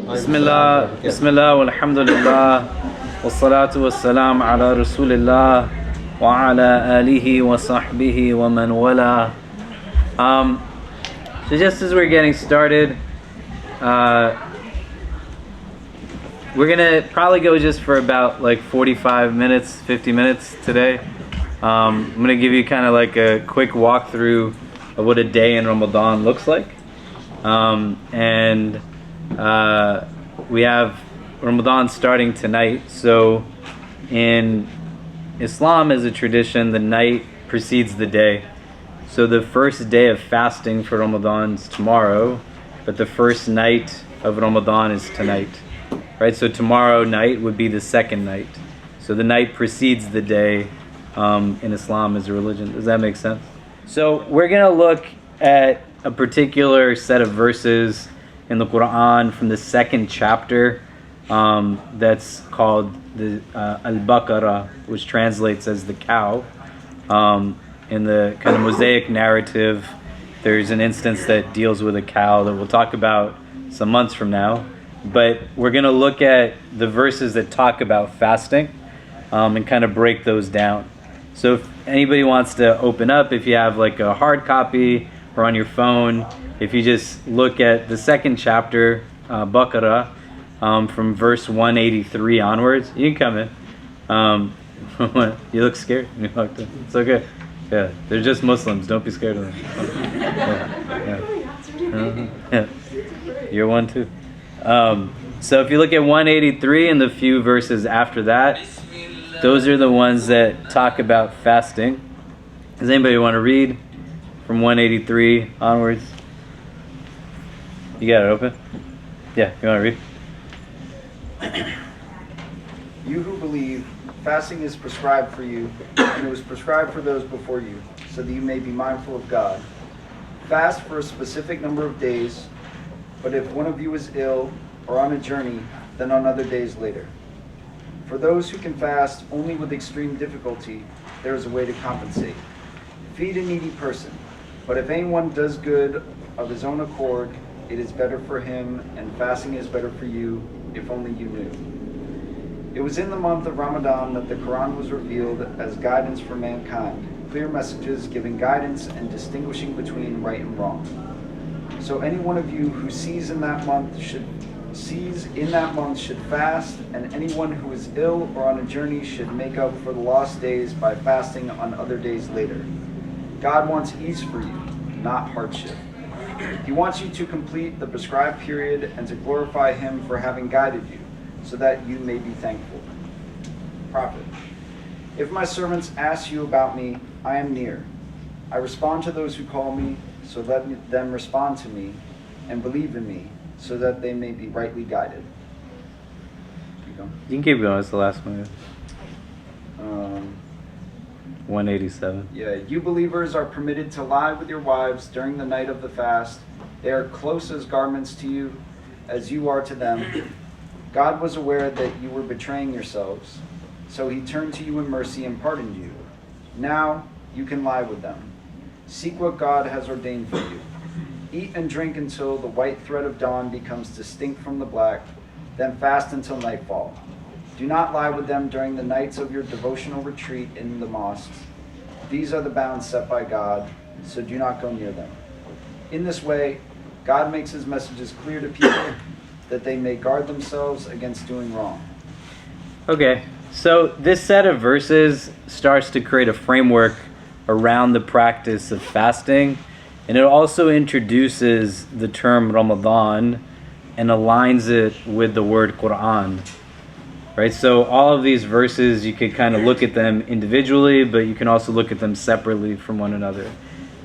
Bismillah, walhamdulillah, wassalatu wassalam ala rasulillah, wa ala alihi wa sahbihi wa man wala. So just as we're getting started, we're gonna probably go just for about like 45 minutes, 50 minutes today. I'm gonna give you kind of like a quick walkthrough of what a day in Ramadan looks like. We have Ramadan starting tonight. So in Islam, as a tradition, the night precedes the day. So the first day of fasting for Ramadan is tomorrow, but the first night of Ramadan is tonight. Right? So tomorrow night would be the second night. So the night precedes the day in Islam as a religion. Does that make sense? So we're going to look at a particular set of verses in the Quran from the second chapter that's called the Al-Baqarah, which translates as the cow. In the kind of Mosaic narrative, there's an instance that deals with a cow that we'll talk about some months from now. But we're going to look at the verses that talk about fasting and kind of break those down. So if anybody wants to open up, if you have like a hard copy or on your phone, if you just look at the second chapter, Baqarah, from verse 183 onwards, you can come in. You look scared when you walked in. It's okay. Yeah, they're just Muslims. Don't be scared of them. Yeah. You're one too. So if you look at 183 and the few verses after that, those are the ones that talk about fasting. Does anybody want to read from 183 onwards? You got it open? Yeah, you want to read? You who believe, fasting is prescribed for you, and it was prescribed for those before you, so that you may be mindful of God. Fast for a specific number of days, but if one of you is ill or on a journey, then on other days later. For those who can fast only with extreme difficulty, there is a way to compensate. Feed a needy person, but if anyone does good of his own accord, it is better for him, and fasting is better for you, if only you knew. It was in the month of Ramadan that the Quran was revealed as guidance for mankind, clear messages giving guidance and distinguishing between right and wrong. So any one of you who sees in that month should fast, and anyone who is ill or on a journey should make up for the lost days by fasting on other days later. God wants ease for you, not hardship. He wants you to complete the prescribed period and to glorify Him for having guided you, so that you may be thankful. Prophet: if my servants ask you about me, I am near. I respond to those who call me, so let them respond to me and believe in me, so that they may be rightly guided. Keep going. You can keep going. It's the last one. 187. Yeah, you believers are permitted to lie with your wives during the night of the fast. They are close as garments to you, as you are to them. God was aware that you were betraying yourselves, so He turned to you in mercy and pardoned you. Now you can lie with them. Seek what God has ordained for you. Eat and drink until the white thread of dawn becomes distinct from the black, then fast until nightfall. Do not lie with them during the nights of your devotional retreat in the mosques. These are the bounds set by God, so do not go near them. In this way, God makes His messages clear to people, that they may guard themselves against doing wrong. Okay, so this set of verses starts to create a framework around the practice of fasting, and it also introduces the term Ramadan and aligns it with the word Quran. Right? So all of these verses, you could kind of look at them individually, but you can also look at them separately from one another.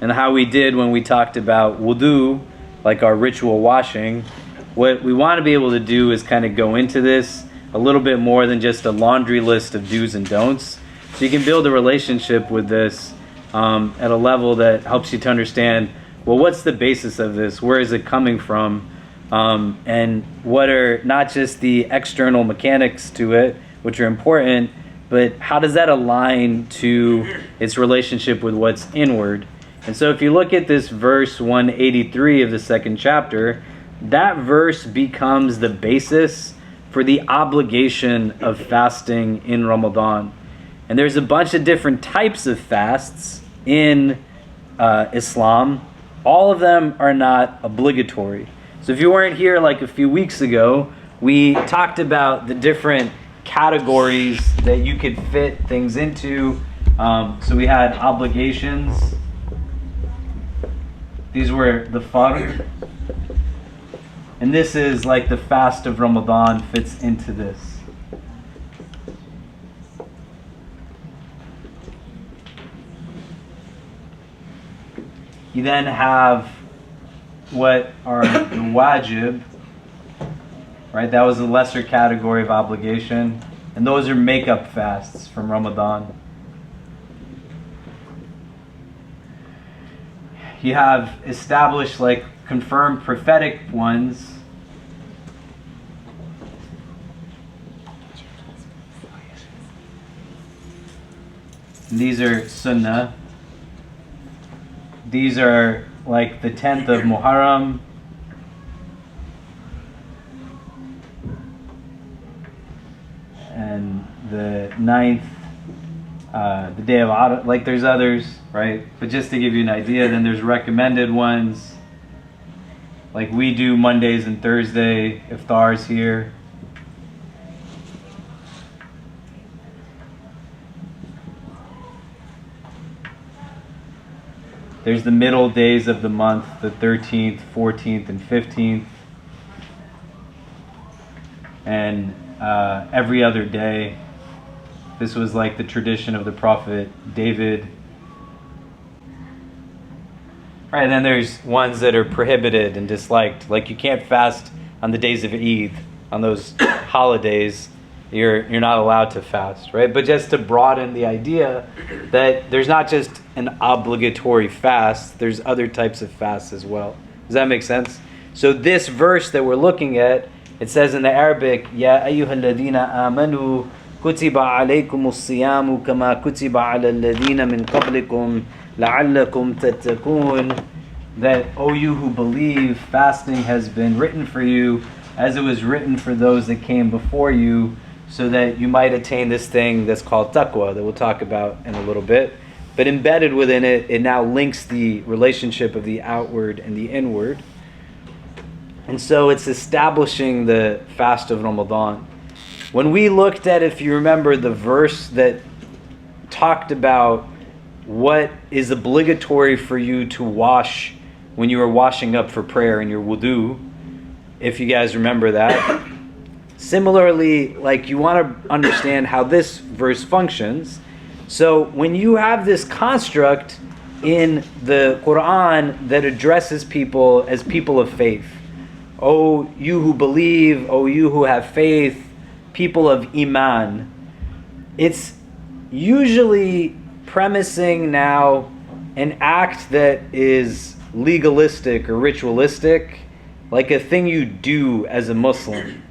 And how we did when we talked about wudu, like our ritual washing, what we want to be able to do is kind of go into this a little bit more than just a laundry list of do's and don'ts. So you can build a relationship with this at a level that helps you to understand, well, what's the basis of this? Where is it coming from? And what are not just the external mechanics to it, which are important, but how does that align to its relationship with what's inward? And so if you look at this verse 183 of the second chapter, that verse becomes the basis for the obligation of fasting in Ramadan. And there's a bunch of different types of fasts in Islam. All of them are not obligatory. So if you weren't here like a few weeks ago, we talked about the different categories that you could fit things into. So we had obligations. These were the fard. And this is like the fast of Ramadan fits into this. You then have what are the wajib, right? That was the lesser category of obligation. And those are makeup fasts from Ramadan. You have established like confirmed prophetic ones. And these are sunnah. These are like the 10th of Muharram. And the 9th, the day of Arafah. Like there's others, right? But just to give you an idea, then there's recommended ones. Like we do Mondays and Thursday, iftars here. There's the middle days of the month, the 13th, 14th, and 15th. And every other day. This was like the tradition of the Prophet David. Right, and then there's ones that are prohibited and disliked. Like you can't fast on the days of Eid, on those holidays. You're not allowed to fast, right? But just to broaden the idea that there's not just an obligatory fast, there's other types of fasts as well. Does that make sense? So this verse that we're looking at, it says in the Arabic, Ya ayyuhal ladina amanu kutiba alaykumus siyamu kama kutiba ala alladhina min qablikum la'allakum tattaqun. That, O you who believe, fasting has been written for you as it was written for those that came before you, so that you might attain this thing that's called taqwa, that we'll talk about in a little bit. But embedded within it, it now links the relationship of the outward and the inward. And so it's establishing the fast of Ramadan. When we looked at, if you remember, the verse that talked about what is obligatory for you to wash when you are washing up for prayer in your wudu, if you guys remember that. Similarly, like you want to understand how this verse functions. So when you have this construct in the Quran that addresses people as people of faith, O you who believe, O you who have faith, people of iman, it's usually premising now an act that is legalistic or ritualistic, like a thing you do as a Muslim.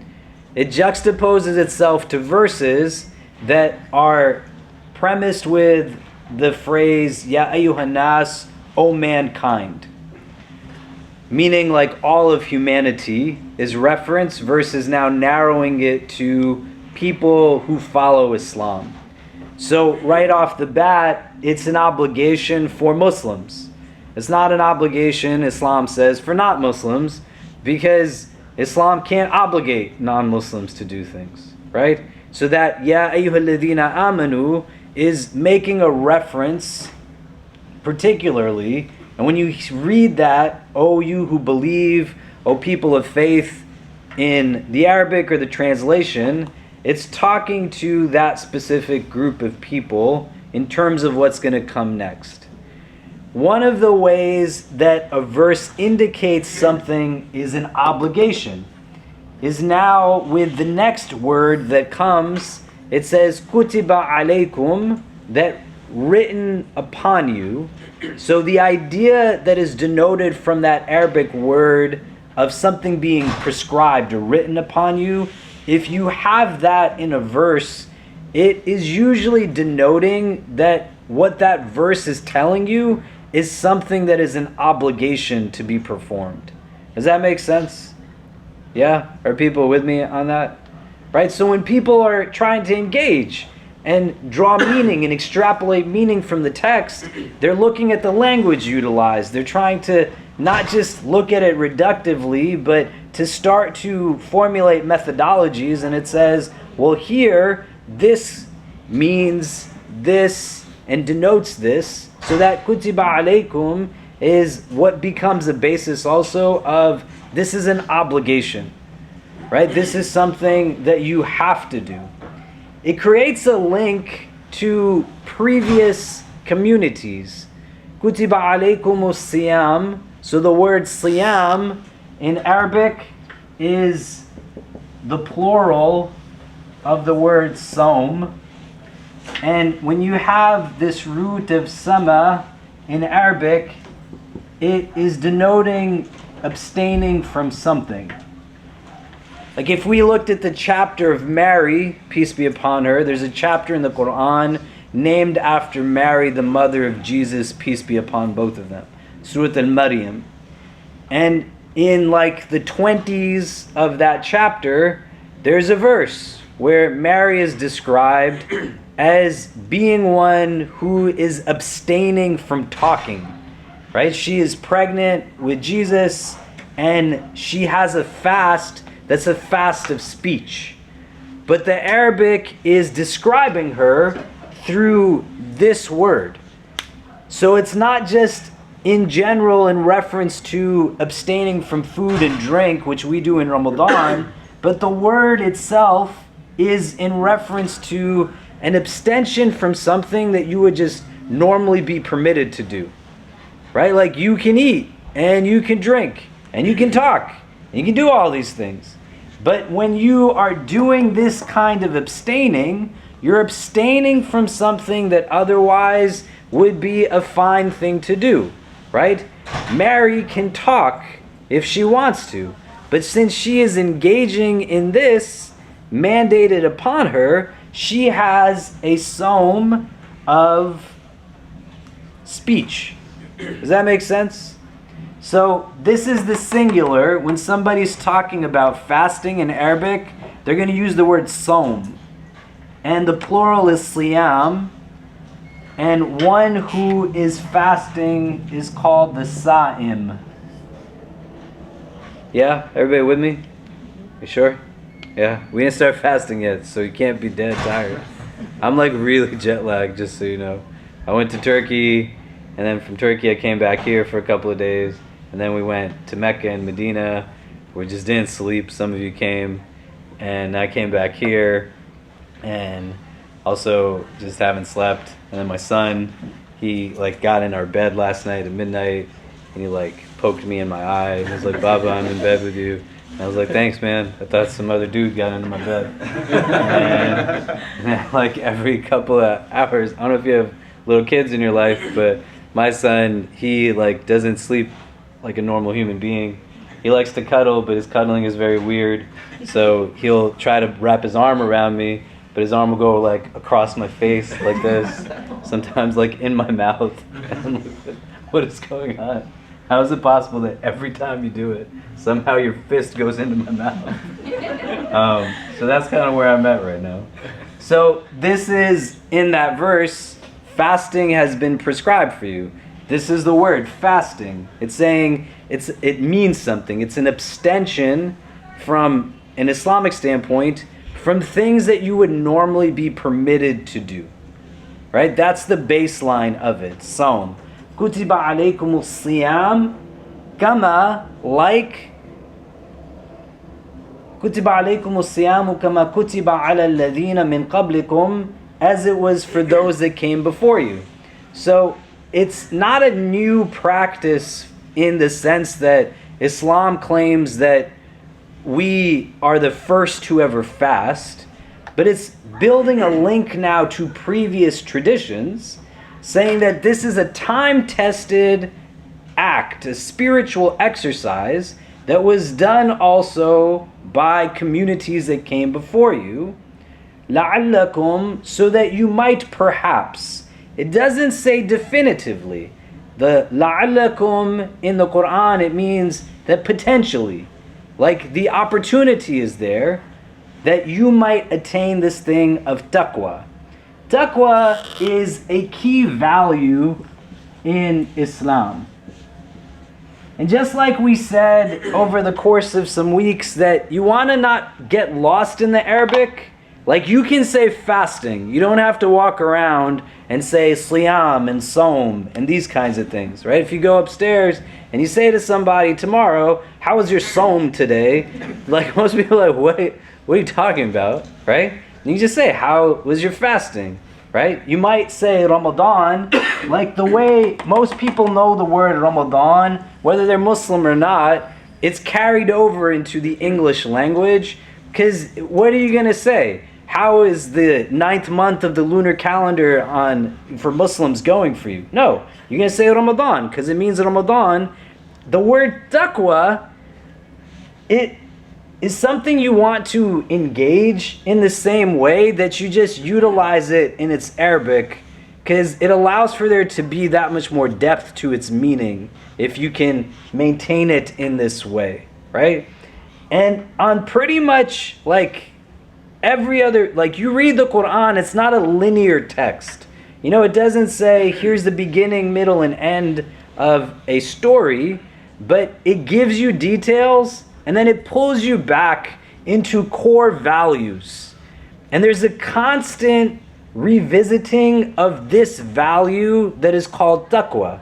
It juxtaposes itself to verses that are premised with the phrase, Ya ayyuhan nas, O mankind. Meaning like all of humanity is referenced versus now narrowing it to people who follow Islam. So right off the bat, it's an obligation for Muslims. It's not an obligation, Islam says, for not Muslims, because Islam can't obligate non-Muslims to do things, right? So that Ya ayyuhalladhina amanu is making a reference particularly, and when you read that, O you who believe, O people of faith, in the Arabic or the translation, it's talking to that specific group of people in terms of what's going to come next. One of the ways that a verse indicates something is an obligation is now with the next word that comes. It says kutiba alaykum, that written upon you. So the idea that is denoted from that Arabic word of something being prescribed or written upon you, if you have that in a verse, it is usually denoting that what that verse is telling you is something that is an obligation to be performed. Does that make sense? Yeah? Are people with me on that? Right? So when people are trying to engage and draw meaning and extrapolate meaning from the text, they're looking at the language utilized. They're trying to not just look at it reductively, but to start to formulate methodologies. And it says, well, here, this means this and denotes this, so that kutiba alaykum is what becomes a basis also of this is an obligation, right? This is something that you have to do. It creates a link to previous communities. Kutiba alaykumus siyam. So the word siyam in Arabic is the plural of the word saum. And when you have this root of sama in Arabic, it is denoting abstaining from something. Like if we looked at the chapter of Mary, peace be upon her, there's a chapter in the Quran named after Mary, the mother of Jesus, peace be upon both of them. Surah al-Maryam. And in like the 20s of that chapter, there's a verse where Mary is described as being one who is abstaining from talking. Right? She is pregnant with Jesus and she has a fast that's a fast of speech. But the Arabic is describing her through this word. So it's not just in general in reference to abstaining from food and drink, which we do in Ramadan, but the word itself is in reference to an abstention from something that you would just normally be permitted to do. Right? Like you can eat and you can drink and you can talk and you can do all these things. But when you are doing this kind of abstaining, you're abstaining from something that otherwise would be a fine thing to do. Right? Mary can talk if she wants to. But since she is engaging in this mandated upon her, she has a saum of speech. Does that make sense? So this is the singular. When somebody's talking about fasting in Arabic, they're going to use the word saum. And the plural is siyam. And one who is fasting is called the sa'im. Yeah? Everybody with me? You sure? Yeah? We didn't start fasting yet, so you can't be dead tired. I'm like really jet lagged, just so you know. I went to Turkey, and then from Turkey I came back here for a couple of days, and then we went to Mecca and Medina. We just didn't sleep. Some of you came, and I came back here, and also just haven't slept. And then my son, he like got in our bed last night at midnight, and he like poked me in my eye. He was like, "Baba, I'm in bed with you." And I was like, "Thanks, man. I thought some other dude got into my bed." and then, like every couple of hours, I don't know if you have little kids in your life, but my son, he like doesn't sleep like a normal human being. He likes to cuddle, but his cuddling is very weird. So he'll try to wrap his arm around me, but his arm will go like across my face like this, sometimes like in my mouth. And I'm like, what is going on? How is it possible that every time you do it, somehow your fist goes into my mouth? So that's kind of where I'm at right now. So this is, in that verse, fasting has been prescribed for you. This is the word, fasting. It's saying it means something. It's an abstention from an Islamic standpoint from things that you would normally be permitted to do. Right? That's the baseline of it. Saum. Kutiba alaykumus siyam kama, like kutiba alaykumus siyamu kama kutiba ala alladhina min qablikum, as it was for those that came before you. So it's not a new practice in the sense that Islam claims that we are the first to ever fast, but it's building a link now to previous traditions, saying that this is a time-tested act, a spiritual exercise that was done also by communities that came before you, لَعَلَّكُمْ, so that you might perhaps. It doesn't say definitively. The لَعَلَّكُمْ in the Quran, it means that potentially. Like the opportunity is there that you might attain this thing of taqwa. Taqwa is a key value in Islam. And just like we said over the course of some weeks that you want to not get lost in the Arabic, like you can say fasting. You don't have to walk around and say siyam and som and these kinds of things, right? If you go upstairs and you say to somebody tomorrow, how was your som today? Like most people are like, what are you talking about, right? And you just say, how was your fasting, right? You might say Ramadan, like the way most people know the word Ramadan, whether they're Muslim or not, it's carried over into the English language. Because what are you going to say? How is the 9th month of the lunar calendar for Muslims going for you? No, you're going to say Ramadan because it means Ramadan. The word taqwa, it is something you want to engage in the same way that you just utilize it in its Arabic, because it allows for there to be that much more depth to its meaning if you can maintain it in this way, right? And on pretty much like every other, like you read the Quran, it's not a linear text. You know, it doesn't say here's the beginning, middle, and end of a story, but it gives you details and then it pulls you back into core values. And there's a constant revisiting of this value that is called taqwa.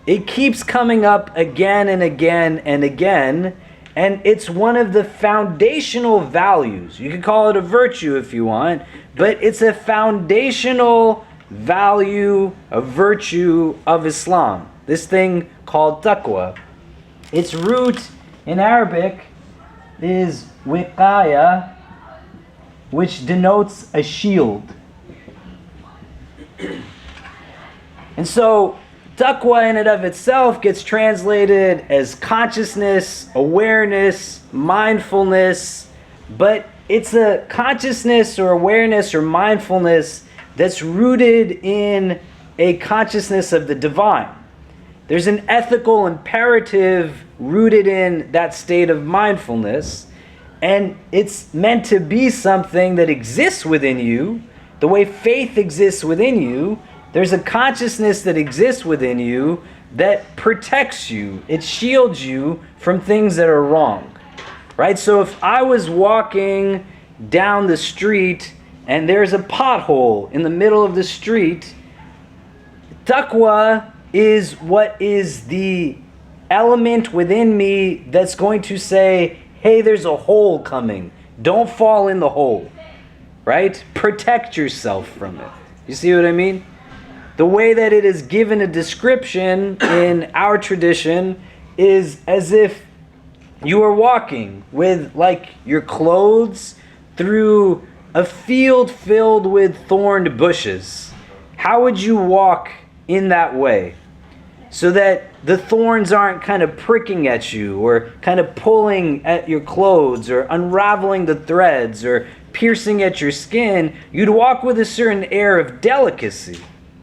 It keeps coming up again and again and again. And it's one of the foundational values. You can call it a virtue if you want, but it's a foundational value, a virtue of Islam. This thing called taqwa. Its root in Arabic is wiqaya, which denotes a shield. And so taqwa in and of itself gets translated as consciousness, awareness, mindfulness, but it's a consciousness or awareness or mindfulness that's rooted in a consciousness of the divine. There's an ethical imperative rooted in that state of mindfulness, and it's meant to be something that exists within you, the way faith exists within you. There's a consciousness that exists within you that protects you. It shields you from things that are wrong, right? So if I was walking down the street and there's a pothole in the middle of the street, taqwa is what is the element within me that's going to say, hey, there's a hole coming. Don't fall in the hole, right? Protect yourself from it. You see what I mean? The way that it is given a description in our tradition is as if you are walking with like your clothes through a field filled with thorned bushes. How would you walk in that way so that the thorns aren't kind of pricking at you or kind of pulling at your clothes or unraveling the threads or piercing at your skin? You'd walk with a certain air of delicacy,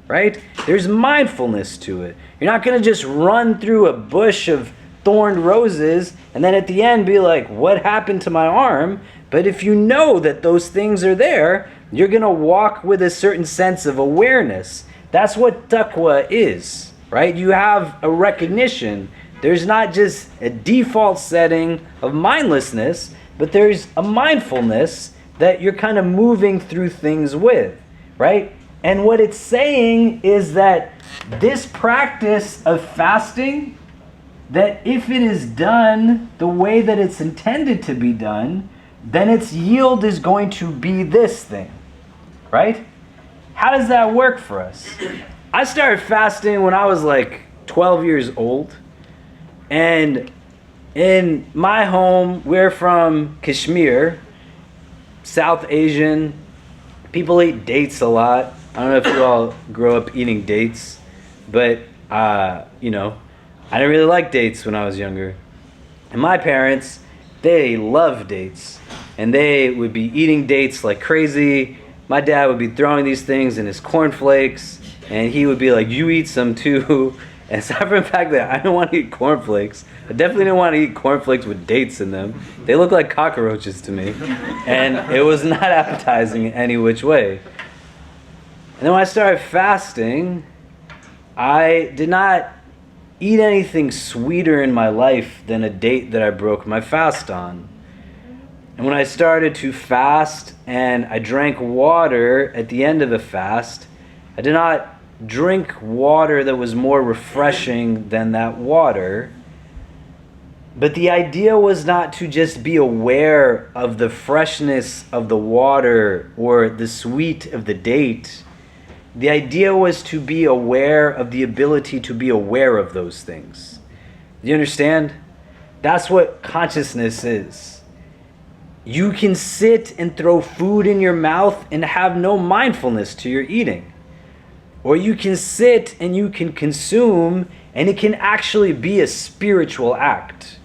right? There's mindfulness to it. You're not going to just run through a bush of thorned roses and then at the end be like, what happened to my arm? But if you know that those things are there, you're going to walk with a certain sense of awareness. That's what taqwa is, right? You have a recognition. There's not just a default setting of mindlessness, but there's a mindfulness that you're kind of moving through things with, right? And what it's saying is that this practice of fasting, that if it is done the way that it's intended to be done, then its yield is going to be this thing, right? How does that work for us? I started fasting when I was like 12 years old. And in my home, we're from Kashmir, South Asian. People eat dates a lot. I don't know if you all grow up eating dates, but, I didn't really like dates when I was younger. And my parents, they love dates. And they would be eating dates like crazy. My dad would be throwing these things in his cornflakes. And he would be like, you eat some too. And aside from the fact that I don't want to eat cornflakes, I definitely didn't want to eat cornflakes with dates in them. They look like cockroaches to me. And it was not appetizing in any which way. And then when I started fasting, I did not eat anything sweeter in my life than a date that I broke my fast on. And when I started to fast and I drank water at the end of the fast, I did not drink water that was more refreshing than that water. But the idea was not to just be aware of the freshness of the water or the sweet of the date. The idea was to be aware of the ability to be aware of those things. Do you understand? That's what consciousness is. You can sit and throw food in your mouth and have no mindfulness to your eating. Or you can sit and you can consume, and it can actually be a spiritual act.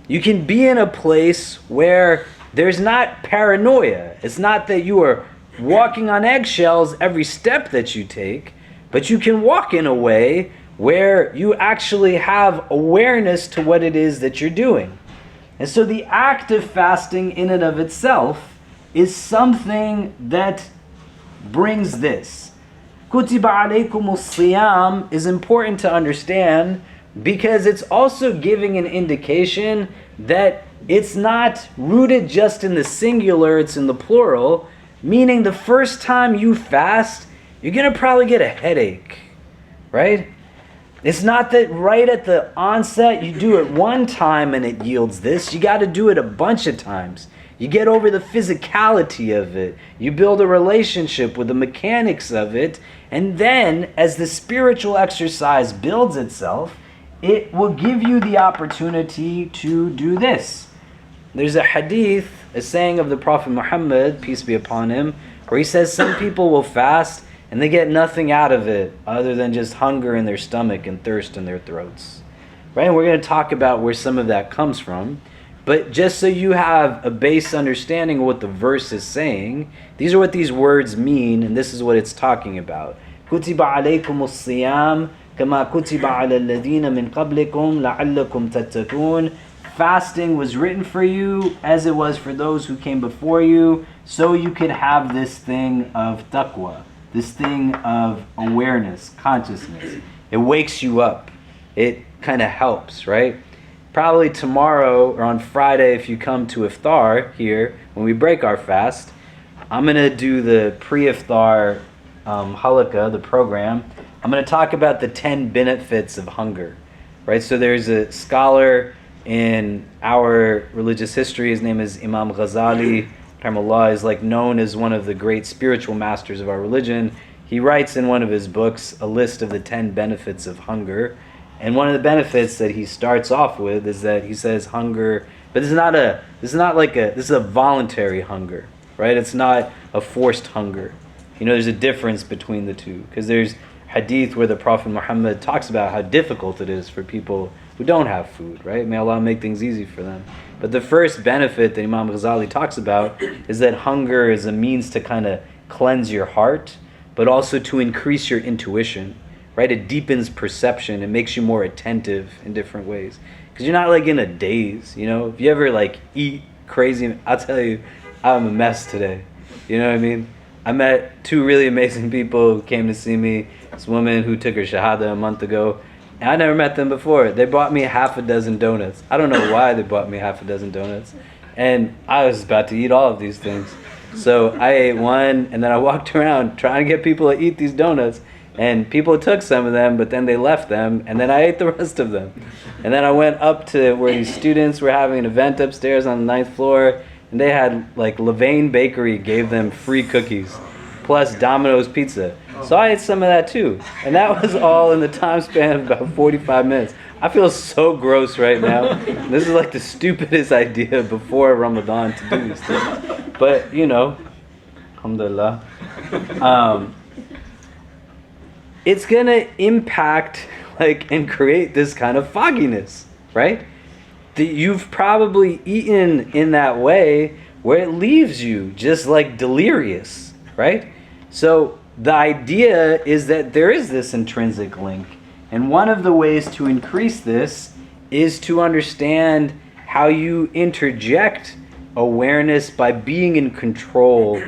You can be in a place where there's not paranoia. It's not that you are walking on eggshells every step that you take, but you can walk in a way where you actually have awareness to what it is that you're doing. And so the act of fasting in and of itself is something that brings this. Kutiba alaykumus siyam is important to understand because it's also giving an indication that it's not rooted just in the singular, it's in the plural, meaning the first time you fast, you're going to probably get a headache, right? It's not that right at the onset you do it one time and it yields this. You got to do it a bunch of times. You get over the physicality of it. You build a relationship with the mechanics of it. And then, as the spiritual exercise builds itself, it will give you the opportunity to do this. There's a hadith, a saying of the Prophet Muhammad, peace be upon him, where he says some people will fast and they get nothing out of it other than just hunger in their stomach and thirst in their throats. Right? And we're going to talk about where some of that comes from. But just so you have a base understanding of what the verse is saying, these are what these words mean, and this is what it's talking about. Kutiba alaykumus siyam kama kutiba ala alladhina min qablikum la'allakum tattaqun. Fasting was written for you as it was for those who came before you, so you could have this thing of taqwa, this thing of awareness, consciousness. It wakes you up. It kind of helps, right? Probably tomorrow or on Friday, if you come to iftar here, when we break our fast, I'm going to do the pre-iftar halakha, the program. I'm going to talk about the 10 benefits of hunger, right? So there's a scholar in our religious history, his name is Imam Ghazali, rahimahullah, is like known as one of the great spiritual masters of our religion. He writes in one of his books a list of the 10 benefits of hunger. And one of the benefits that he starts off with is that he says hunger, but this is a voluntary hunger, right? It's not a forced hunger. You know, there's a difference between the two, because there's hadith where the Prophet Muhammad talks about how difficult it is for people who don't have food, right? May Allah make things easy for them. But the first benefit that Imam Ghazali talks about is that hunger is a means to kind of cleanse your heart, but also to increase your intuition. Right? It deepens perception. It makes you more attentive in different ways. Because you're not like in a daze, you know? If you ever like eat crazy, I'll tell you, I'm a mess today. You know what I mean? I met two really amazing people who came to see me. This woman who took her shahada a month ago. And I never met them before. They bought me half a dozen donuts. I don't know why they bought me half a dozen donuts. And I was about to eat all of these things. So I ate one, and then I walked around trying to get people to eat these donuts. And people took some of them, but then they left them, and then I ate the rest of them. And then I went up to where these students were having an event upstairs on the 9th floor, and they had, like, Levain Bakery gave them free cookies, plus Domino's Pizza. So I ate some of that too. And that was all in the time span of about 45 minutes. I feel so gross right now. This is like the stupidest idea before Ramadan to do these things. But, you know, alhamdulillah. It's going to impact and create this kind of fogginess, right? You've probably eaten in that way where it leaves you just like delirious, right? So the idea is that there is this intrinsic link. And one of the ways to increase this is to understand how you interject awareness by being in control.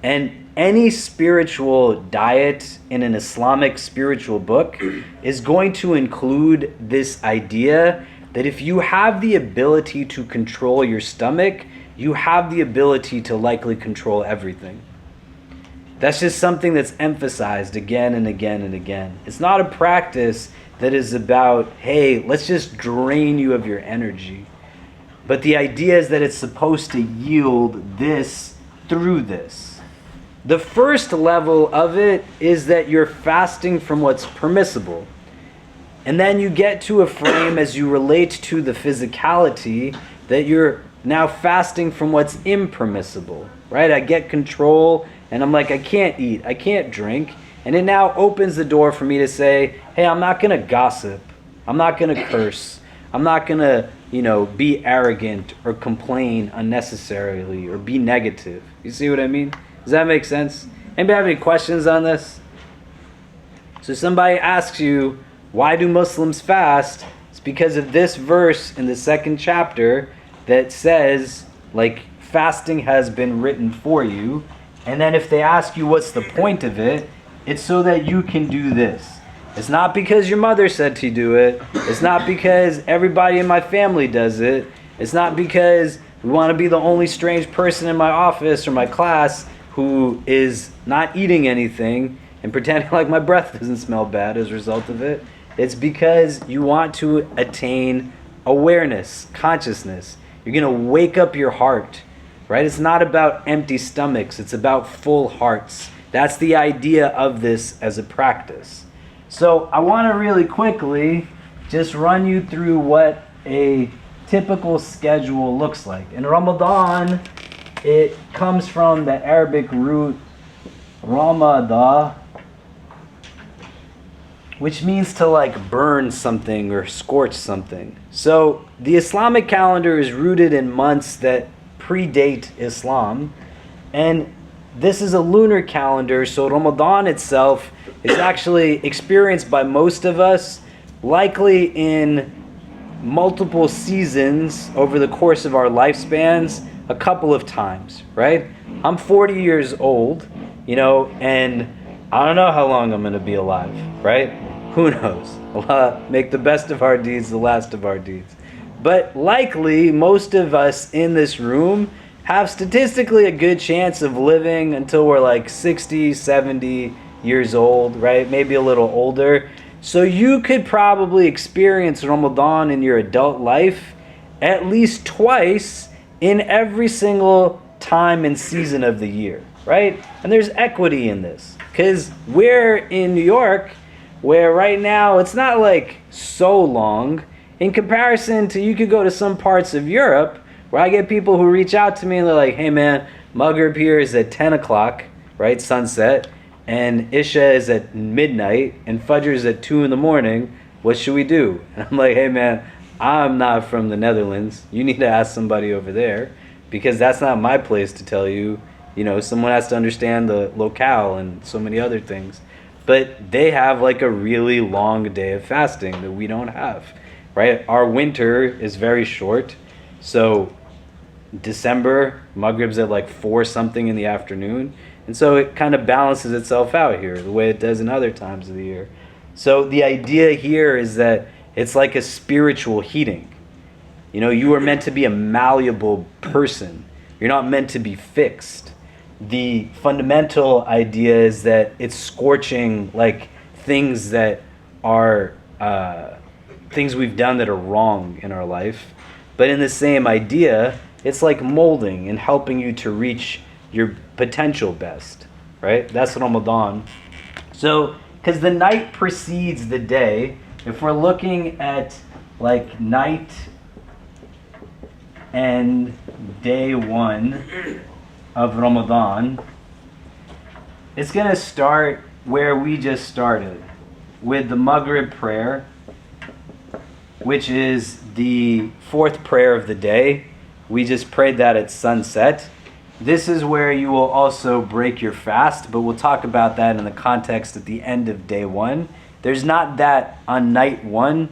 And any spiritual diet in an Islamic spiritual book is going to include this idea that if you have the ability to control your stomach, you have the ability to likely control everything. That's just something that's emphasized again and again and again. It's not a practice that is about, hey, let's just drain you of your energy. But the idea is that it's supposed to yield this through this. The first level of it is that you're fasting from what's permissible. And then you get to a frame as you relate to the physicality that you're now fasting from what's impermissible, right? I get control and I'm like, I can't eat, I can't drink. And it now opens the door for me to say, hey, I'm not going to gossip. I'm not going to curse. I'm not going to, be arrogant or complain unnecessarily or be negative. You see what I mean? Does that make sense? Anybody have any questions on this? So somebody asks you, why do Muslims fast? It's because of this verse in the 2nd chapter that says, fasting has been written for you. And then if they ask you what's the point of it, it's so that you can do this. It's not because your mother said to do it. It's not because everybody in my family does it. It's not because we want to be the only strange person in my office or my class who is not eating anything and pretending like my breath doesn't smell bad as a result of it. It's because you want to attain awareness, consciousness. You're going to wake up your heart, right? It's not about empty stomachs. It's about full hearts. That's the idea of this as a practice. So I want to really quickly just run you through what a typical schedule looks like. In Ramadan, it comes from the Arabic root Ramadan, which means to burn something or scorch something. So the Islamic calendar is rooted in months that predate Islam, and this is a lunar calendar, so Ramadan itself is actually experienced by most of us likely in multiple seasons over the course of our lifespans a couple of times, right? I'm 40 years old, and I don't know how long I'm going to be alive, right? Who knows? Allah make the best of our deeds the last of our deeds. But likely, most of us in this room have statistically a good chance of living until we're 60, 70 years old, right? Maybe a little older. So you could probably experience Ramadan in your adult life at least twice in every single time and season of the year, right? And there's equity in this because we're in New York where right now it's not so long in comparison to you could go to some parts of Europe where I get people who reach out to me and they're like, hey man, Maghrib here is at 10 o'clock, right, sunset, and Isha is at midnight, and Fajr is at 2 in the morning. What should we do? And I'm like, hey man, I'm not from the Netherlands. You need to ask somebody over there because that's not my place to tell you. Someone has to understand the locale and so many other things. But they have a really long day of fasting that we don't have, right? Our winter is very short. So December, Maghrib's at 4 something in the afternoon. And so it kind of balances itself out here the way it does in other times of the year. So the idea here is that it's like a spiritual heating. You are meant to be a malleable person. You're not meant to be fixed. The fundamental idea is that it's scorching things that are things we've done that are wrong in our life. But in the same idea, it's like molding and helping you to reach your potential best, right? That's Ramadan. So, because the night precedes the day, if we're looking at night and day 1 of Ramadan, it's going to start where we just started, with the Maghrib prayer, which is the 4th prayer of the day. We just prayed that at sunset. This is where you will also break your fast, but we'll talk about that in the context at the end of day 1 there's not that on night 1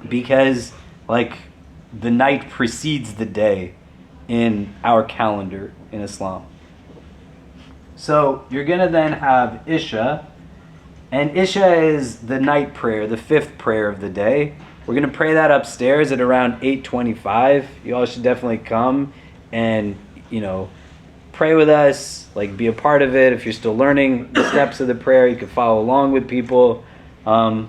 because like the night precedes the day in our calendar in Islam. So you're going to then have Isha, and Isha is the night prayer, the 5th prayer of the day. We're going to pray that upstairs at around 8:25. You all should definitely come and, pray with us, like be a part of it. If you're still learning the steps of the prayer, you can follow along with people. And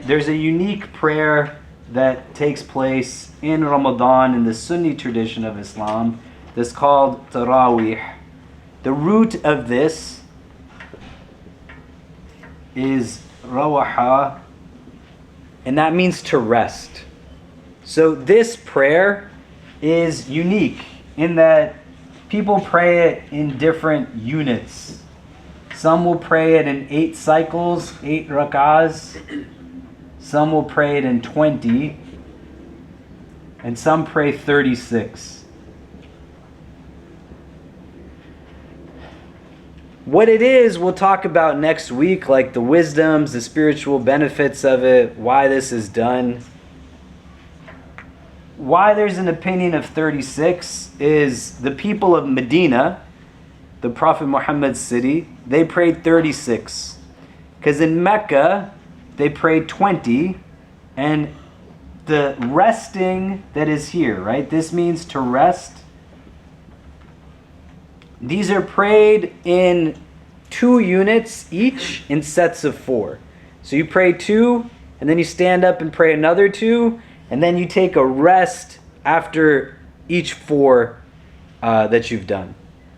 there's a unique prayer that takes place in Ramadan in the Sunni tradition of Islam that's called Tarawih. The root of this is Rawaha, and that means to rest. So this prayer is unique in that people pray it in different units. Some will pray it in 8 cycles, 8 rak'ahs. Some will pray it in 20. And some pray 36. What it is, we'll talk about next week, like the wisdoms, the spiritual benefits of it, why this is done. Why there's an opinion of 36 is the people of Medina, the Prophet Muhammad's city, they prayed 36. Because in Mecca, they prayed 20. And the resting that is here, right? This means to rest. These are prayed in 2 units each in sets of 4. So you pray 2, and then you stand up and pray another 2, and then you take a rest after each 4 that you've done.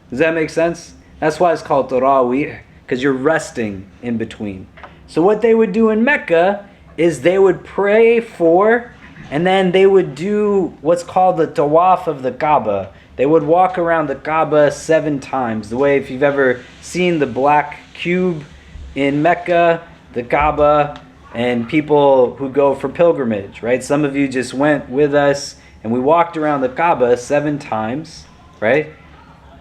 Does that make sense? That's why it's called Tarawih, because you're resting in between. So what they would do in Mecca is they would pray 4, and then they would do what's called the tawaf of the Kaaba. They would walk around the Kaaba 7 times. The way, if you've ever seen the black cube in Mecca, the Kaaba, and people who go for pilgrimage, right? Some of you just went with us, and we walked around the Kaaba 7 times, right?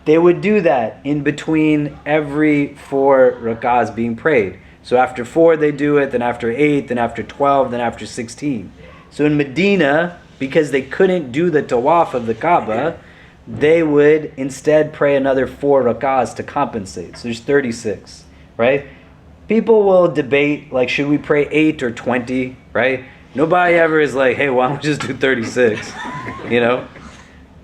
They would do that in between every 4 rak'ahs being prayed. So after 4 they do it, then after 8, then after 12, then after 16. So in Medina, because they couldn't do the tawaf of the Kaaba, they would instead pray another 4 rak'ahs to compensate. So there's 36, right? People will debate, like, should we pray 8 or 20, right? Nobody ever is like, hey, why don't we just do 36,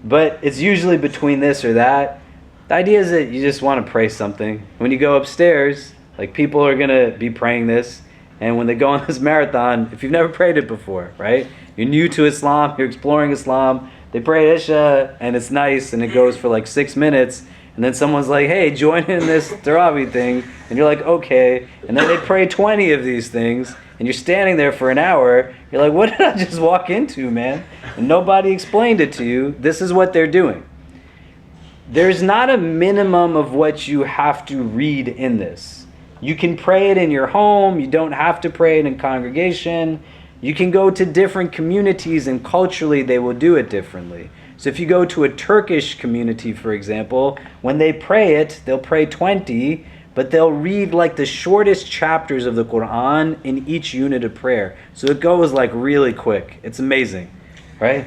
But it's usually between this or that. The idea is that you just want to pray something. When you go upstairs, like, people are going to be praying this. And when they go on this marathon, if you've never prayed it before, right? You're new to Islam, you're exploring Islam, they pray Isha, and it's nice, and it goes for like 6 minutes, and then someone's like, hey, join in this Tarawih thing, and you're like, okay, and then they pray 20 of these things, and you're standing there for an hour, you're like, what did I just walk into, man? And nobody explained it to you. This is what they're doing. There's not a minimum of what you have to read in this. You can pray it in your home. You don't have to pray it in congregation. You can go to different communities, and culturally they will do it differently. So if you go to a Turkish community, for example, when they pray it, they'll pray 20, but they'll read like the shortest chapters of the Quran in each unit of prayer. So it goes like really quick. It's amazing, right?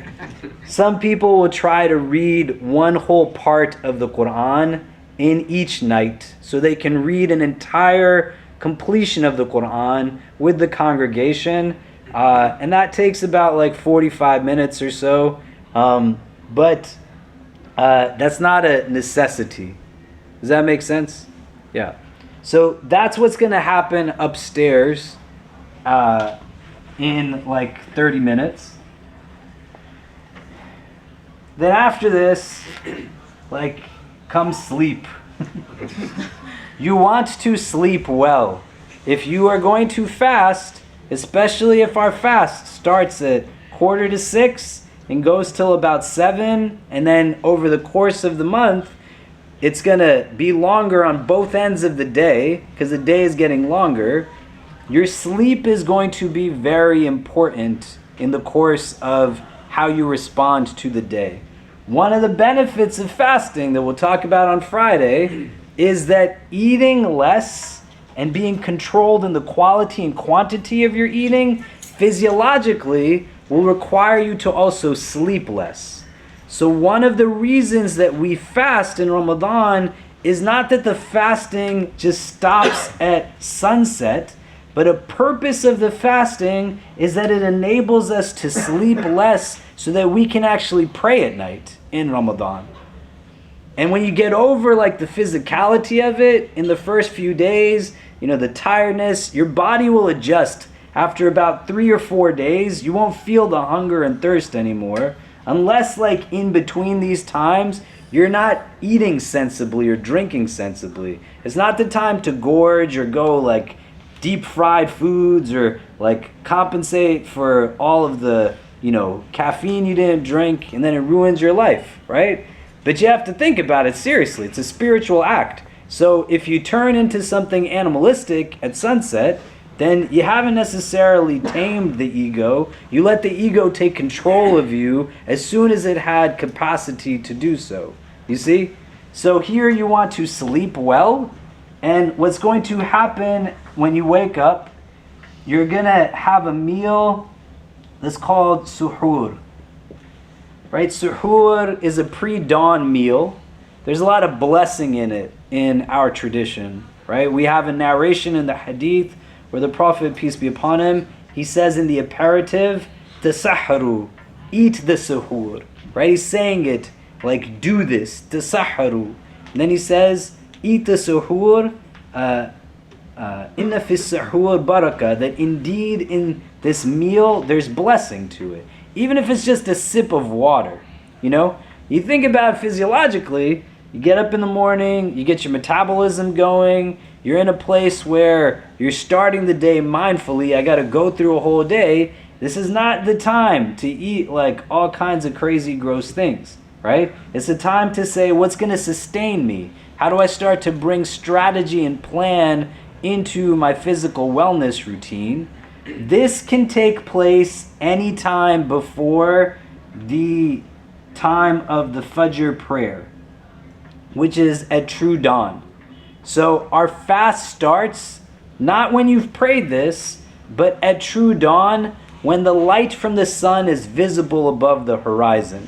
Some people will try to read one whole part of the Quran in each night, so they can read an entire completion of the Quran with the congregation, and that takes about like 45 minutes or so, but that's not a necessity. Does that make sense? Yeah. So that's what's going to happen upstairs in like 30 minutes. Then after this, like, come sleep. You want to sleep well. If you are going to fast, especially if our fast starts at 5:45 and goes till about 7, and then over the course of the month, it's going to be longer on both ends of the day because the day is getting longer. Your sleep is going to be very important in the course of how you respond to the day. One of the benefits of fasting that we'll talk about on Friday is that eating less and being controlled in the quality and quantity of your eating, physiologically will require you to also sleep less. So one of the reasons that we fast in Ramadan is not that the fasting just stops at sunset, but a purpose of the fasting is that it enables us to sleep less so that we can actually pray at night in Ramadan. And when you get over like the physicality of it in the first few days, the tiredness, your body will adjust. After about 3 or 4 days, you won't feel the hunger and thirst anymore, unless like in between these times, you're not eating sensibly or drinking sensibly. It's not the time to gorge or go like deep fried foods or like compensate for all of the, caffeine you didn't drink, and then it ruins your life, right? But you have to think about it seriously. It's a spiritual act. So if you turn into something animalistic at sunset, then you haven't necessarily tamed the ego. You let the ego take control of you as soon as it had capacity to do so. You see? So here you want to sleep well, and what's going to happen when you wake up, you're going to have a meal that's called Suhoor. Right? Suhoor is a pre-dawn meal. There's a lot of blessing in it in our tradition. Right? We have a narration in the hadith where the Prophet, peace be upon him, he says in the imperative, tasahharu, eat the suhoor. Right? He's saying it like, do this, tasahharu. And then he says, eat the suhoor, inna fi suhoor barakah, that indeed in this meal there's blessing to it. Even if it's just a sip of water. You think about it physiologically, you get up in the morning, you get your metabolism going, you're in a place where you're starting the day mindfully. I got to go through a whole day. This is not the time to eat like all kinds of crazy, gross things, right? It's a time to say, what's going to sustain me? How do I start to bring strategy and plan into my physical wellness routine? This can take place anytime before the time of the Fajr prayer, which is at true dawn. So our fast starts not when you've prayed this, but at true dawn, when the light from the sun is visible above the horizon.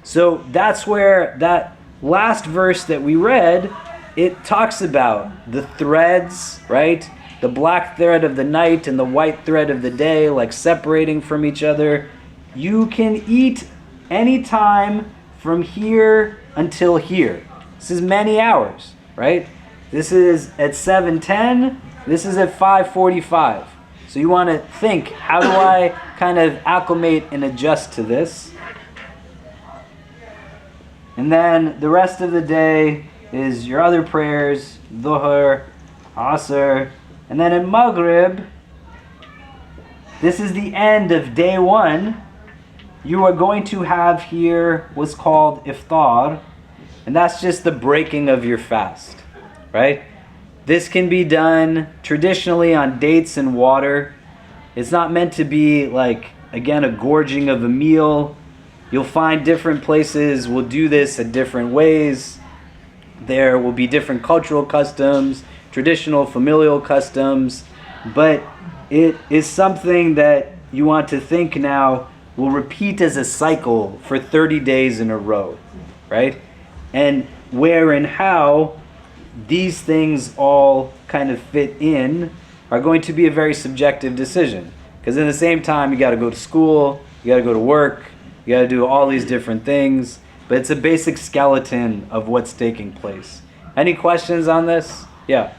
So that's where that last verse that we read, it talks about the threads, right? The black thread of the night and the white thread of the day, like separating from each other. You can eat anytime from here until here. This is many hours, right? This is at 7:10. This is at 5:45. So you want to think, how do I kind of acclimate and adjust to this? And then the rest of the day is your other prayers, Dhuhr, Asr, and then at Maghrib, this is the end of day 1. You are going to have here what's called iftar, and that's just the breaking of your fast, right? This can be done traditionally on dates and water. It's not meant to be like, again, a gorging of a meal. You'll find different places will do this in different ways. There will be different cultural customs, traditional familial customs, but it is something that you want to think now will repeat as a cycle for 30 days in a row, right? And where and how these things all kind of fit in are going to be a very subjective decision. Because in the same time, you got to go to school, you got to go to work, you got to do all these different things, but it's a basic skeleton of what's taking place. Any questions on this? Yeah.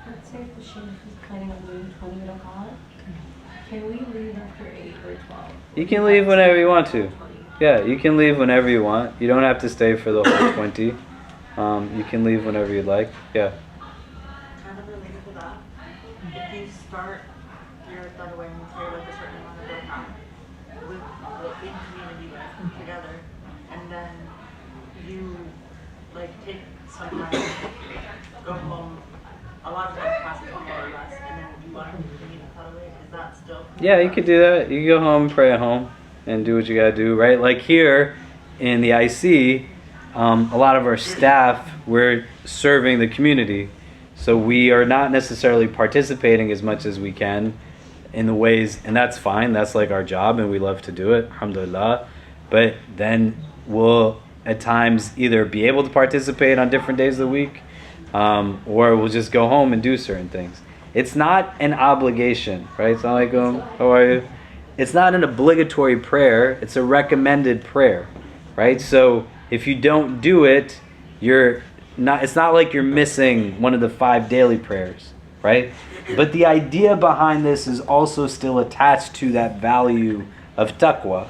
Let's say if the sheikh is planning on doing 20 rak'ah, can we leave after 8 or 12? You can leave whenever you want to. Yeah, you can leave whenever you want. You don't have to stay for the whole 20. You can leave whenever you'd like. Yeah. Kind of related to that, if you start your third away and pray like a certain amount of rak'ah with the in community together, and then you like take some time, go home, a lot of times passes more or less, and then you want to continue the third away, is that still? Yeah, you could do that. You can go home, pray at home, and do what you gotta do, right? Like here in the IC, a lot of our staff, we're serving the community. So we are not necessarily participating as much as we can in the ways, and that's fine. That's like our job, and we love to do it, alhamdulillah. But then we'll at times either be able to participate on different days of the week, or we'll just go home and do certain things. It's not an obligation, right? Assalamu alaikum, how are you? It's not an obligatory prayer, it's a recommended prayer, right? So if you don't do it, it's not like you're missing one of the 5 daily prayers, right? But the idea behind this is also still attached to that value of taqwa,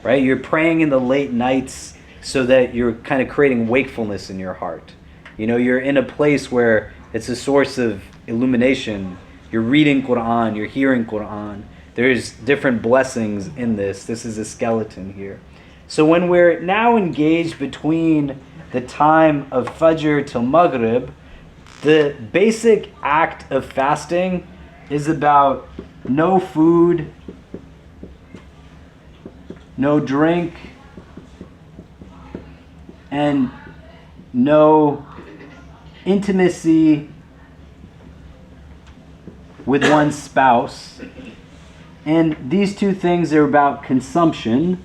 right? You're praying in the late nights so that you're kind of creating wakefulness in your heart. You know, you're in a place where it's a source of illumination. You're reading Quran, you're hearing Quran. There's different blessings in this. This is a skeleton here. So when we're now engaged between the time of Fajr till Maghrib, the basic act of fasting is about no food, no drink, and no intimacy with one's spouse. And these two things are about consumption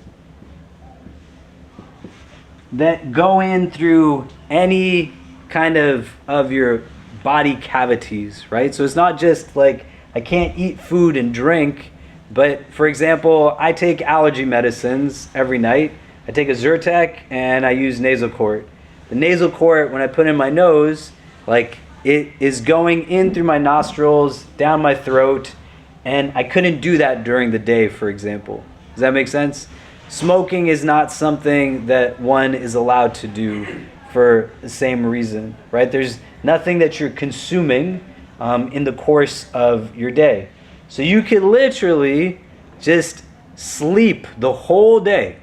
that go in through any kind of your body cavities, right? So it's not just like I can't eat food and drink, but for example, I take allergy medicines every night. I take a Zyrtec and I use nasal quart. The nasal quart, when I put in my nose, like it is going in through my nostrils, down my throat, and I couldn't do that during the day, for example. Does that make sense? Smoking is not something that one is allowed to do for the same reason, right? There's nothing that you're consuming in the course of your day. So you could literally just sleep the whole day.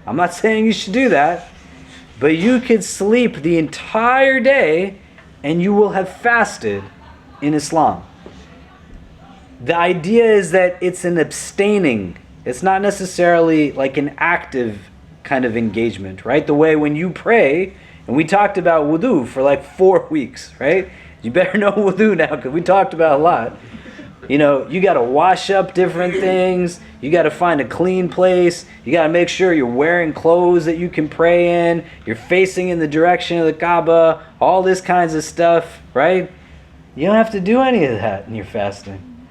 I'm not saying you should do that, but you could sleep the entire day and you will have fasted in Islam. The idea is that it's an abstaining. It's not necessarily like an active kind of engagement, right? The way when you pray, and we talked about wudu for like 4 weeks, right? You better know wudu now because we talked about a lot. You know, you got to wash up different things. You got to find a clean place. You got to make sure you're wearing clothes that you can pray in. You're facing in the direction of the Kaaba. All this kinds of stuff, right? You don't have to do any of that when you're fasting.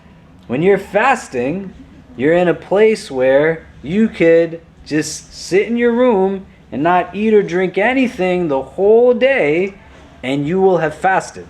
When you're fasting, you're in a place where you could just sit in your room and not eat or drink anything the whole day, and you will have fasted.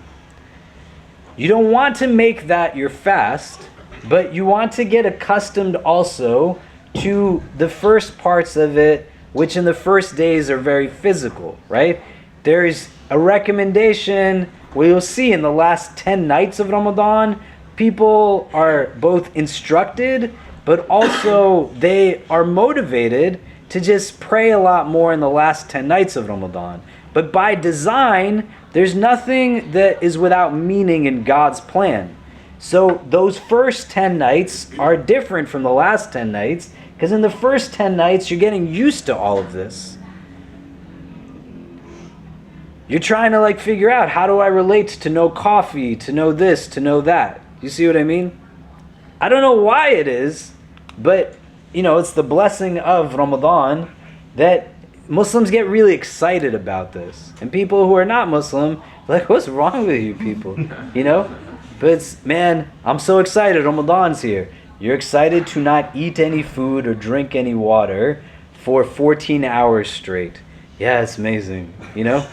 You don't want to make that your fast, but you want to get accustomed also to the first parts of it, which in the first days are very physical, right? There's a recommendation, we'll see in the last 10 nights of Ramadan, people are both instructed, but also they are motivated to just pray a lot more in the last 10 nights of Ramadan. But by design, there's nothing that is without meaning in God's plan. So those first 10 nights are different from the last 10 nights, because in the first 10 nights, you're getting used to all of this. You're trying to like figure out, how do I relate to no coffee, to know this, to know that? You see what I mean? I don't know why it is, but you know, it's the blessing of Ramadan that Muslims get really excited about this. And people who are not Muslim, like, what's wrong with you people? You know? But it's, man, I'm so excited, Ramadan's here. You're excited to not eat any food or drink any water for 14 hours straight. Yeah, it's amazing, you know?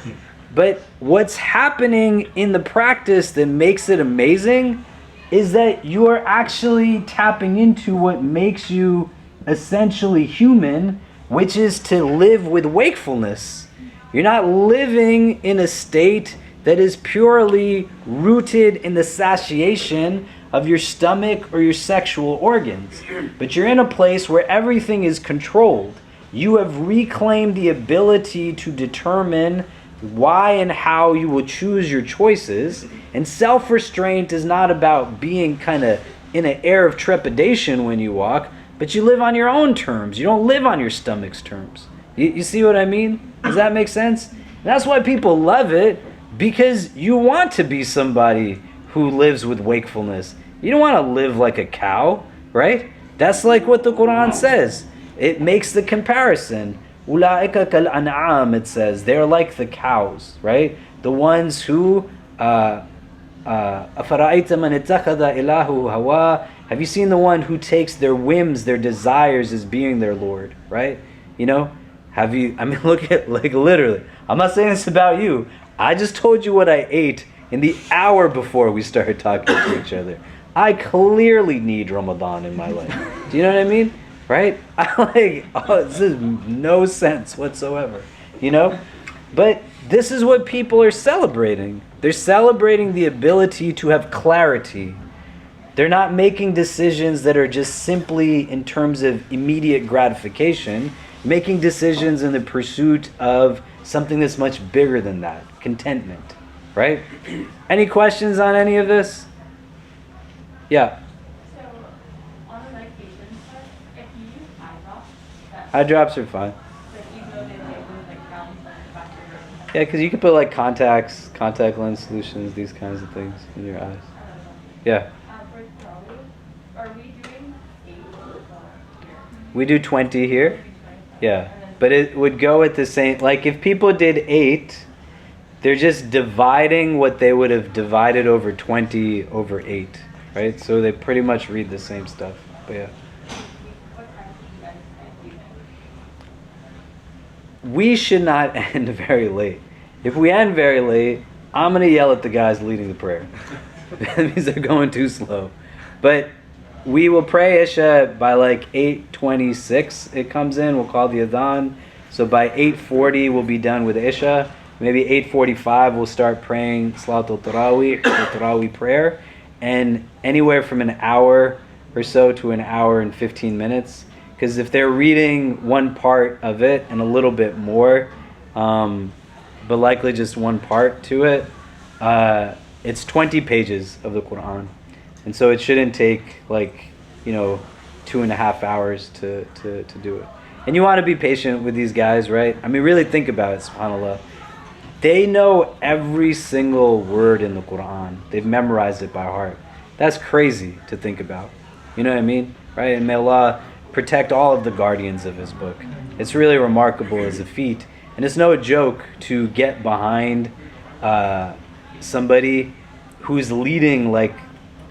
But what's happening in the practice that makes it amazing is that you are actually tapping into what makes you essentially human, which is to live with wakefulness. You're not living in a state that is purely rooted in the satiation of your stomach or your sexual organs, but you're in a place where everything is controlled. You have reclaimed the ability to determine why and how you will choose your choices, and self-restraint is not about being kind of in an air of trepidation when you walk, but you live on your own terms. You don't live on your stomach's terms. You see what I mean? Does that make sense? And that's why people love it, Because you want to be somebody who lives with wakefulness. You don't want to live like a cow, right? That's like what the Quran says. It makes the comparison. Ulaika kal an'am, it says. They're like the cows, right? The ones who أَفَرَأَيْتَ مَنِ اتَّخَذَ إِلَهُ هَوَاهُ. Have you seen the one who takes their whims, their desires as being their Lord, right? You know, have you, I mean, look at, like, literally, I'm not saying this about you. I just told you what I ate in the hour before we started talking to each other. I clearly need Ramadan in my life. Do you know what I mean? Right? This is no sense whatsoever, you know? But this is what people are celebrating. They're celebrating the ability to have clarity. They're not making decisions that are just simply in terms of immediate gratification, making decisions in the pursuit of something that's much bigger than that, contentment, right? Any questions on any of this? Yeah. So, on the medication part, if you use eye drops, Eye drops are fine. like even though they like balance the factor. Yeah, because you can put like contacts, contact lens solutions, these kinds of things in your eyes. Yeah. For Tarawih, are we doing 8 here? We do 20 here. Yeah. But it would go at the same, like if people did 8, they're just dividing what they would have divided over 20 over 8. Right? So they pretty much read the same stuff. But yeah. What time do you guys do? We should not end very late. If we end very late, I'm going to yell at the guys leading the prayer. That means they're going too slow. But we will pray Isha by like 8:26. It comes in. We'll call the Adhan. So by 8:40 we'll be done with Isha. Maybe 8:45 we'll start praying Salatul Tarawih, the Tarawih prayer. And anywhere from an hour or so to an hour and 15 minutes. Because if they're reading one part of it and a little bit more, but likely just one part to it, it's 20 pages of the Quran. And so it shouldn't take 2.5 hours to do it. And you want to be patient with these guys, right? I mean, really think about it, subhanAllah. They know every single word in the Quran. They've memorized it by heart. That's crazy to think about. You know what I mean? Right? And may Allah protect all of the guardians of His book. It's really remarkable as a feat. And it's no joke to get behind somebody who's leading like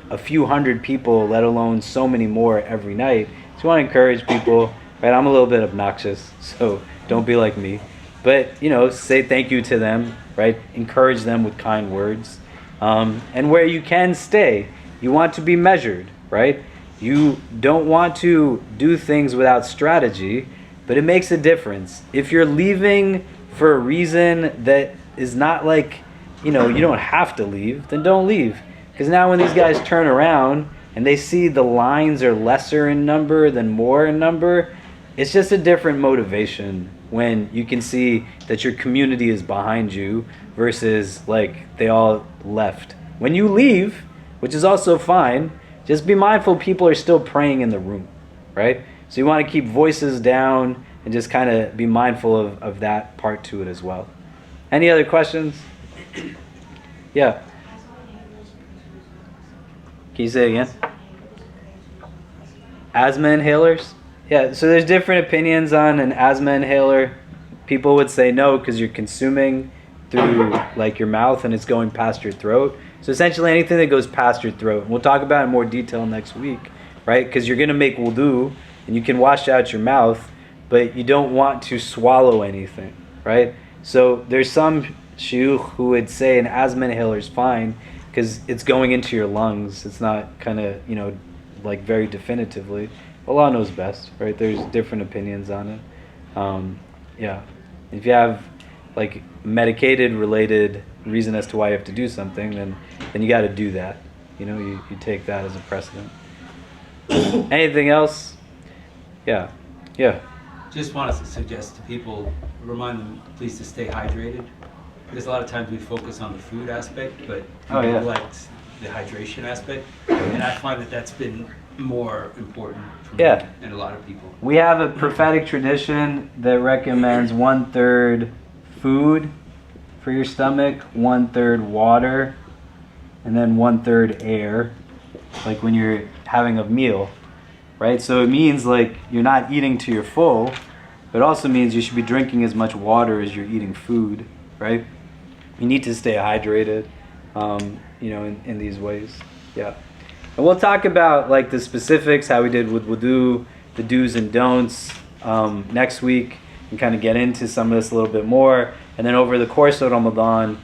a few hundred people, let alone so many more every night. So you want to encourage people, right? I'm a little bit obnoxious, so don't be like me. But, say thank you to them, right? Encourage them with kind words. And where you can stay, you want to be measured, right? You don't want to do things without strategy, but it makes a difference. If you're leaving for a reason that is not like, you don't have to leave, then don't leave. Because now when these guys turn around and they see the lines are lesser in number than more in number, it's just a different motivation when you can see that your community is behind you versus like they all left. When you leave, which is also fine, just be mindful people are still praying in the room, right? So you want to keep voices down and just kind of be mindful of that part to it as well. Any other questions? Yeah. Can you say it again? Asthma inhalers? Yeah, so there's different opinions on an asthma inhaler. People would say no because you're consuming through like your mouth and it's going past your throat. So essentially anything that goes past your throat. And we'll talk about it in more detail next week, right? Because you're going to make wudu and you can wash out your mouth, but you don't want to swallow anything, right? So there's some shuyukh who would say an asthma inhaler is fine because it's going into your lungs. It's not kind of, like very definitively. Allah knows best, right? There's different opinions on it. Yeah. If you have like medicated related reason as to why you have to do something, then you got to do that. You take that as a precedent. Anything else? Yeah. Yeah. Just want to suggest to people, remind them please to stay hydrated. Because a lot of times we focus on the food aspect, but people neglect the hydration aspect. And I find that that's been more important for me and a lot of people. We have a prophetic tradition that recommends 1/3 food for your stomach, 1/3 water, and then 1/3 air, like when you're having a meal, right? So it means like you're not eating to your full, but it also means you should be drinking as much water as you're eating food, right? You need to stay hydrated, in these ways. Yeah. And we'll talk about like the specifics, how we did with wudu, the do's and don'ts next week, and kind of get into some of this a little bit more. And then over the course of Ramadan,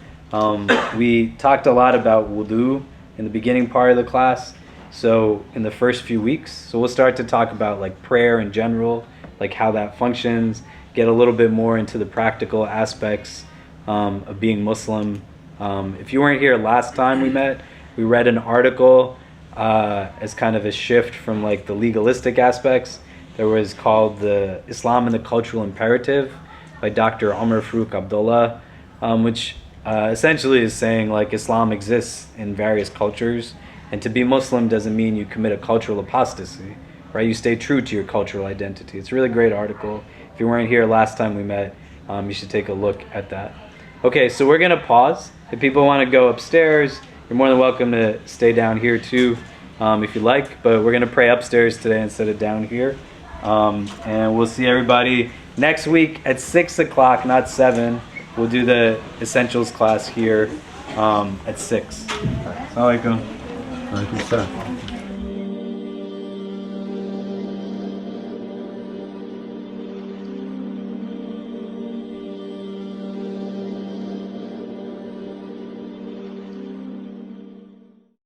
we talked a lot about wudu in the beginning part of the class. So in the first few weeks, so we'll start to talk about like prayer in general, like how that functions, get a little bit more into the practical aspects of being Muslim. If you weren't here last time we met, we read an article as kind of a shift from like the legalistic aspects. There was called the Islam and the Cultural Imperative by Dr. Omar Farouk Abdullah, which essentially is saying like Islam exists in various cultures, and to be Muslim doesn't mean you commit a cultural apostasy, right? You stay true to your cultural identity. It's a really great article. If you weren't here last time we met, you should take a look at that. Okay, so we're gonna pause. If people want to go upstairs, you're more than welcome to stay down here too, if you like, but we're gonna pray upstairs today instead of down here. And we'll see everybody next week at 6 o'clock, not 7. We'll do the essentials class here at 6. Assalamu alaikum. Alaikum salam.